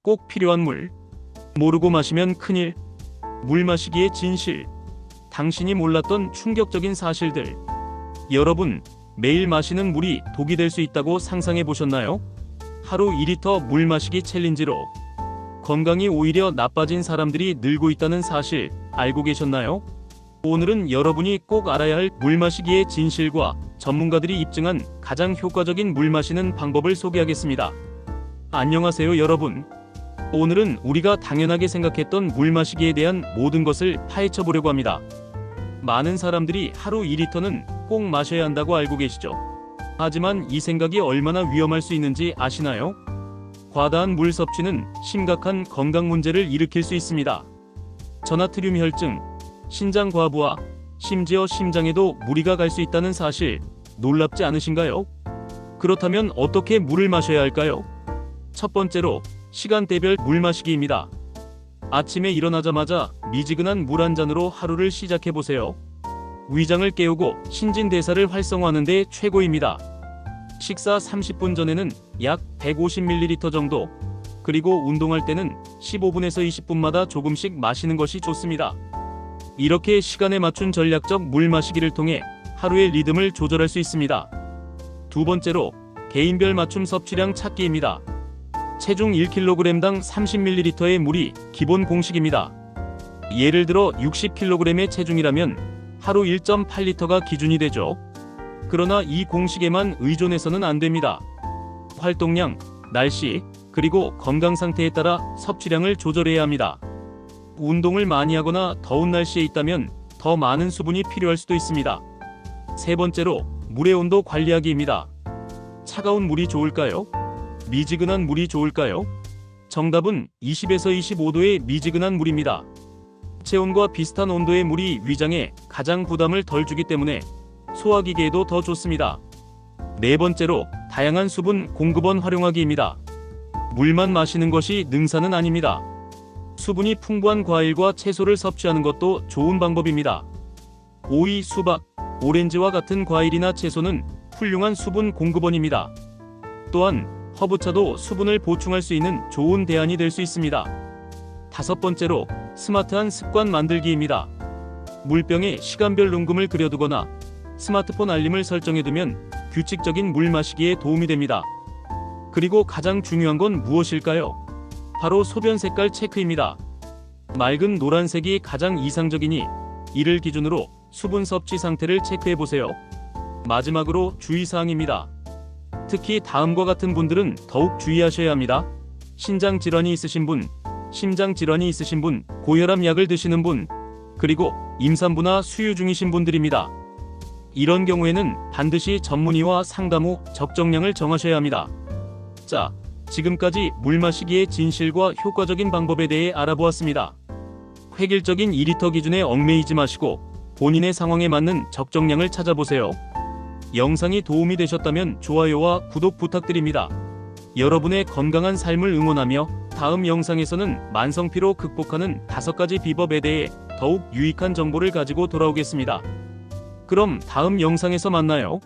꼭 필요한 물. 모르고 마시면 큰일. 물 마시기의 진실. 당신이 몰랐던 충격적인 사실들. 여러분, 매일 마시는 물이 독이 될 수 있다고 상상해 보셨나요? 하루 2리터 물 마시기 챌린지로 건강이 오히려 나빠진 사람들이 늘고 있다는 사실 알고 계셨나요? 오늘은 여러분이 꼭 알아야 할 물 마시기의 진실과 전문가들이 입증한 가장 효과적인 물 마시는 방법을 소개하겠습니다. 안녕하세요, 여러분. 오늘은 우리가 당연하게 생각했던 물 마시기에 대한 모든 것을 파헤쳐 보려고 합니다. 많은 사람들이 하루 2리터는 꼭 마셔야 한다고 알고 계시죠? 하지만 이 생각이 얼마나 위험할 수 있는지 아시나요? 과다한 물 섭취는 심각한 건강 문제를 일으킬 수 있습니다. 저나트륨 혈증, 신장 과부하, 심지어 심장에도 무리가 갈 수 있다는 사실 놀랍지 않으신가요? 그렇다면 어떻게 물을 마셔야 할까요? 첫 번째로 시간대별 물 마시기입니다. 아침에 일어나자마자 미지근한 물 한 잔으로 하루를 시작해 보세요. 위장을 깨우고 신진대사를 활성화하는 데 최고입니다. 식사 30분 전에는 약 150ml 정도, 그리고 운동할 때는 15분에서 20분마다 조금씩 마시는 것이 좋습니다. 이렇게 시간에 맞춘 전략적 물 마시기를 통해 하루의 리듬을 조절할 수 있습니다. 두 번째로 개인별 맞춤 섭취량 찾기입니다. 체중 1kg당 30ml의 물이 기본 공식입니다. 예를 들어 60kg의 체중이라면 하루 1.8리터가 기준이 되죠. 그러나 이 공식에만 의존해서는 안 됩니다. 활동량, 날씨, 그리고 건강 상태에 따라 섭취량을 조절해야 합니다. 운동을 많이 하거나 더운 날씨에 있다면 더 많은 수분이 필요할 수도 있습니다. 세 번째로 물의 온도 관리하기입니다. 차가운 물이 좋을까요? 미지근한 물이 좋을까요? 정답은 20에서 25도의 미지근한 물입니다. 체온과 비슷한 온도의 물이 위장에 가장 부담을 덜 주기 때문에 소화기계에도 더 좋습니다. 네 번째로 다양한 수분 공급원 활용하기입니다. 물만 마시는 것이 능사는 아닙니다. 수분이 풍부한 과일과 채소를 섭취하는 것도 좋은 방법입니다. 오이, 수박, 오렌지와 같은 과일이나 채소는 훌륭한 수분 공급원입니다. 또한 허브차도 수분을 보충할 수 있는 좋은 대안이 될 수 있습니다. 다섯 번째로 스마트한 습관 만들기입니다. 물병에 시간별 녹음을 그려두거나 스마트폰 알림을 설정해두면 규칙적인 물 마시기에 도움이 됩니다. 그리고 가장 중요한 건 무엇일까요? 바로 소변 색깔 체크입니다. 맑은 노란색이 가장 이상적이니 이를 기준으로 수분 섭취 상태를 체크해보세요. 마지막으로 주의사항입니다. 특히 다음과 같은 분들은 더욱 주의하셔야 합니다. 신장 질환이 있으신 분, 심장 질환이 있으신 분, 고혈압 약을 드시는 분, 그리고 임산부나 수유 중이신 분들입니다. 이런 경우에는 반드시 전문의와 상담 후 적정량을 정하셔야 합니다. 자, 지금까지 물 마시기의 진실과 효과적인 방법에 대해 알아보았습니다. 획일적인 2리터 기준에 얽매이지 마시고 본인의 상황에 맞는 적정량을 찾아보세요. 영상이 도움이 되셨다면 좋아요와 구독 부탁드립니다. 여러분의 건강한 삶을 응원하며 다음 영상에서는 만성피로 극복하는 5가지 비법에 대해 더욱 유익한 정보를 가지고 돌아오겠습니다. 그럼 다음 영상에서 만나요.